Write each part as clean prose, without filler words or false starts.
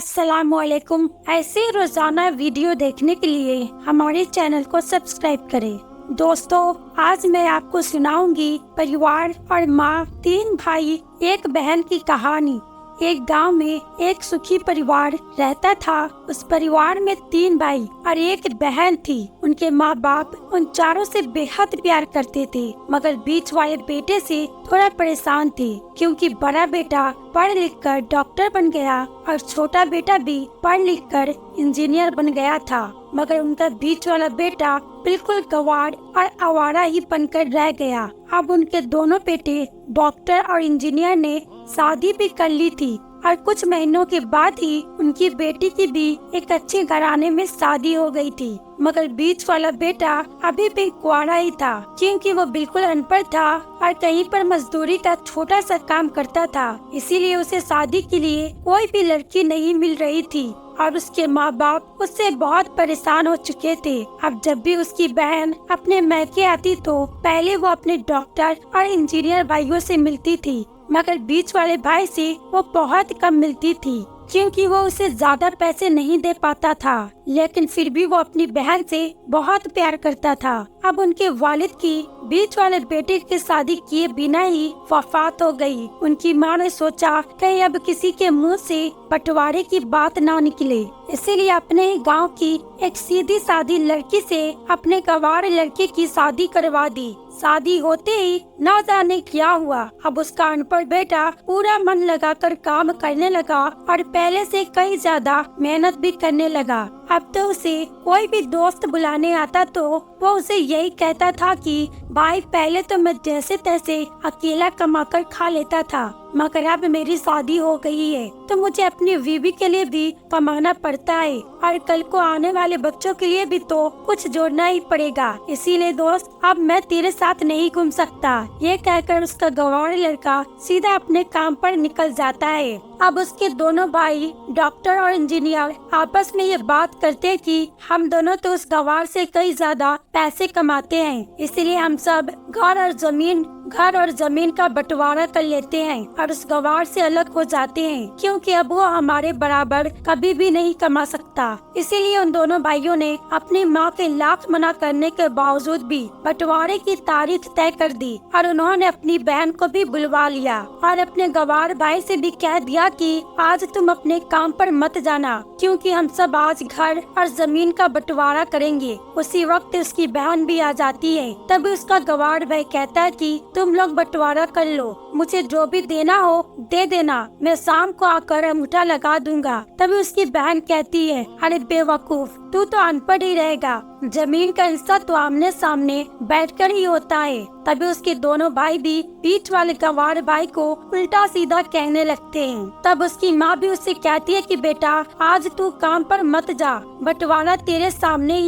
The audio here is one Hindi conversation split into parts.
अस्सलामुअलैकुम। ऐसे रोजाना वीडियो देखने के लिए हमारे चैनल को सब्सक्राइब करें। दोस्तों, आज मैं आपको सुनाऊंगी परिवार और माँ, 3 भाई एक बहन की कहानी। एक गांव में एक सुखी परिवार रहता था। उस परिवार में 3 भाई और एक बहन थी। उनके माँ बाप उन चारों से बेहद प्यार करते थे, मगर बीच वाले बेटे से थोड़ा परेशान थे, क्योंकि बड़ा बेटा पढ़ लिख कर डॉक्टर बन गया और छोटा बेटा भी पढ़ लिख कर इंजीनियर बन गया था। मगर उनका बीच वाला बेटा बिल्कुल गंवार और आवारा ही बनकर रह गया। अब उनके दोनों बेटे डॉक्टर और इंजीनियर ने शादी भी कर ली थी और कुछ महीनों के बाद ही उनकी बेटी की भी एक अच्छे घराने में शादी हो गई थी। मगर बीच वाला बेटा अभी भी कुंवारा ही था, क्योंकि वो बिल्कुल अनपढ़ था और कहीं पर मजदूरी का छोटा सा काम करता था। इसीलिए उसे शादी के लिए कोई भी लड़की नहीं मिल रही थी और उसके माँ बाप उससे बहुत परेशान हो चुके थे। अब जब भी उसकी बहन अपने मैके आती तो पहले वो अपने डॉक्टर और इंजीनियर भाइयों से मिलती थी, मगर बीच वाले भाई से वो बहुत कम मिलती थी, क्योंकि वो उसे ज्यादा पैसे नहीं दे पाता था। लेकिन फिर भी वो अपनी बहन से बहुत प्यार करता था। अब उनके वालिद की बीच वाले बेटे की शादी किए बिना ही वफात हो गई। उनकी माँ ने सोचा कहीं अब किसी के मुंह से बंटवारे की बात ना निकले, इसीलिए अपने गांव की एक सीधी सादी लड़की से अपने गंवार लड़के की शादी करवा दी। शादी होते ही न जाने क्या हुआ। अब उसका अनपढ़ बेटा पूरा मन लगाकर काम करने लगा और पहले से कहीं ज्यादा मेहनत भी करने लगा। अब तो उसे कोई भी दोस्त बुलाने आता तो वो उसे यही कहता था कि भाई, पहले तो मैं जैसे तैसे अकेला कमाकर खा लेता था, मगर अब मेरी शादी हो गई है तो मुझे अपनी बीवी के लिए भी कमाना पड़ता है और कल को आने वाले बच्चों के लिए भी तो कुछ जोड़ना ही पड़ेगा। इसीलिए दोस्त, अब मैं तेरे साथ नहीं घूम सकता। ये कहकर उसका गंवार लड़का सीधा अपने काम पर निकल जाता है। अब उसके दोनों भाई डॉक्टर और इंजीनियर आपस में ये बात करते कि हम दोनों तो उस गंवार से कई ज्यादा पैसे कमाते हैं, इसीलिए हम सब घर और जमीन का बंटवारा कर लेते हैं और उस गंवार से अलग हो जाते हैं, क्योंकि अब वो हमारे बराबर कभी भी नहीं कमा सकता। इसीलिए उन दोनों भाइयों ने अपनी माँ के लाख मना करने के बावजूद भी बंटवारे की तारीख तय कर दी और उन्होंने अपनी बहन को भी बुलवा लिया और अपने गंवार भाई से भी कह दिया कि आज तुम अपने काम पर मत जाना, क्योंकि हम सब आज घर और जमीन का बंटवारा करेंगे। उसी वक्त उसकी बहन भी आ जाती है। तभी उसका गंवार भाई कहता है कि तुम लोग बंटवारा कर लो, मुझे जो भी देना हो दे देना, मैं शाम को आकर अंगूठा लगा दूंगा। तभी उसकी बहन कहती है, अरे बेवकूफ, तू तो अनपढ़ ही रहेगा, जमीन का हिस्सा तो आमने सामने बैठकर ही होता है। तभी उसके दोनों भाई भी बीच वाले गंवार भाई को उल्टा सीधा कहने लगते हैं। तब उसकी माँ भी उससे कहती है कि बेटा, आज तू काम पर मत जा, बंटवारा तेरे सामने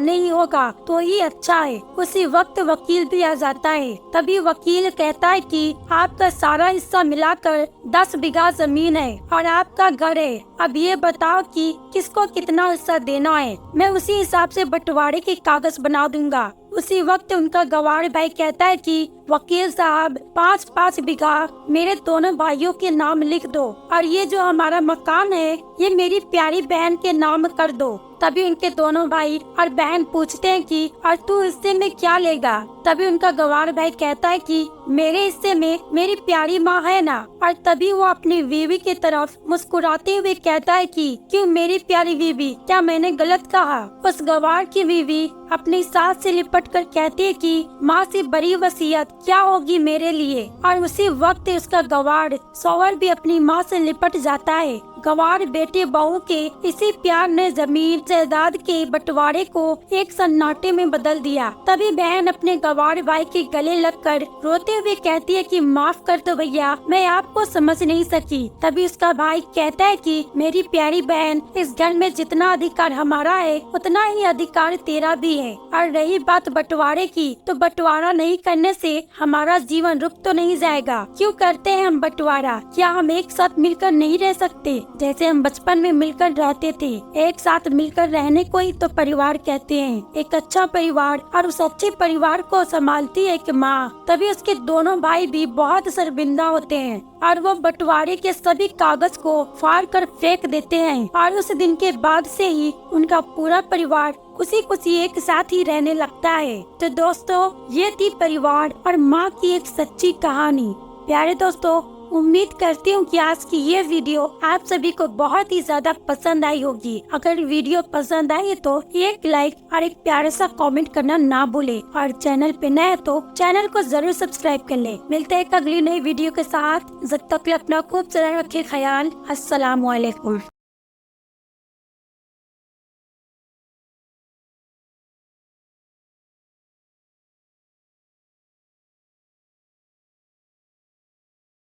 ही होगा तो ही अच्छा है। उसी वक्त वकील भी आ जाता है। तभी वकील कहता है कि आपका सारा हिस्सा मिलाकर 10 बीघा जमीन है और आपका घर है। अब ये बताओ कि किसको कितना हिस्सा देना है, मैं उसी हिसाब से बंटवारे के कागज बना दूंगा। उसी वक्त उनका गंवार भाई कहता है कि वकील साहब, 5-5 बीघा मेरे दोनों भाइयों के नाम लिख दो और ये जो हमारा मकान है ये मेरी प्यारी बहन के नाम कर दो। तभी उनके दोनों भाई और बहन पूछते हैं कि और तू हिस्से में क्या लेगा। तभी उनका गंवार भाई कहता है कि मेरे हिस्से में मेरी प्यारी माँ है ना। और तभी वो अपनी बीवी की तरफ मुस्कुराते हुए कहता है कि क्यों मेरी प्यारी बीवी, क्या मैंने गलत कहा। उस गंवार की बीवी अपनी सास से लिपट कर कहती है कि माँ से बड़ी वसीयत क्या होगी मेरे लिए। और उसी वक्त उसका गंवार सौवर भी अपनी माँ से लिपट जाता है। गंवार बेटे बहू के इसी प्यार ने जमीन जायदाद के बंटवारे को एक सन्नाटे में बदल दिया। तभी बहन अपने गंवार भाई के गले लगकर रोते हुए कहती है कि माफ कर दो भैया, मैं आपको समझ नहीं सकी। तभी उसका भाई कहता है कि मेरी प्यारी बहन, इस घर में जितना अधिकार हमारा है उतना ही अधिकार तेरा भी है। और रही बात बंटवारे की, तो बंटवारा नहीं करने से हमारा जीवन रुक तो नहीं जाएगा। क्यों करते हैं हम बंटवारा? क्या हम एक साथ मिलकर नहीं रह सकते? जैसे हम बचपन में मिलकर रहते थे, एक साथ मिलकर रहने को ही तो परिवार कहते हैं। एक अच्छा परिवार और उस अच्छे परिवार को संभालती है एक माँ, तभी उसके दोनों भाई भी बहुत शर्मिंदा होते हैं और वो बंटवारे के सभी कागज को फाड़ कर फेंक देते हैं और उस दिन के बाद से ही उनका पूरा परिवार खुशी खुशी एक साथ ही रहने लगता है। तो दोस्तों, ये थी परिवार और माँ की एक सच्ची कहानी। प्यारे दोस्तों, उम्मीद करती हूँ कि आज की ये वीडियो आप सभी को बहुत ही ज्यादा पसंद आई होगी। अगर वीडियो पसंद आई तो एक लाइक और एक प्यारा सा कमेंट करना ना भूले और चैनल पे नए तो चैनल को जरूर सब्सक्राइब कर ले। मिलते हैं एक अगली नई वीडियो के साथ। जब तक अपना खूब सारा रखे ख्याल। अस्सलाम वालेकुम।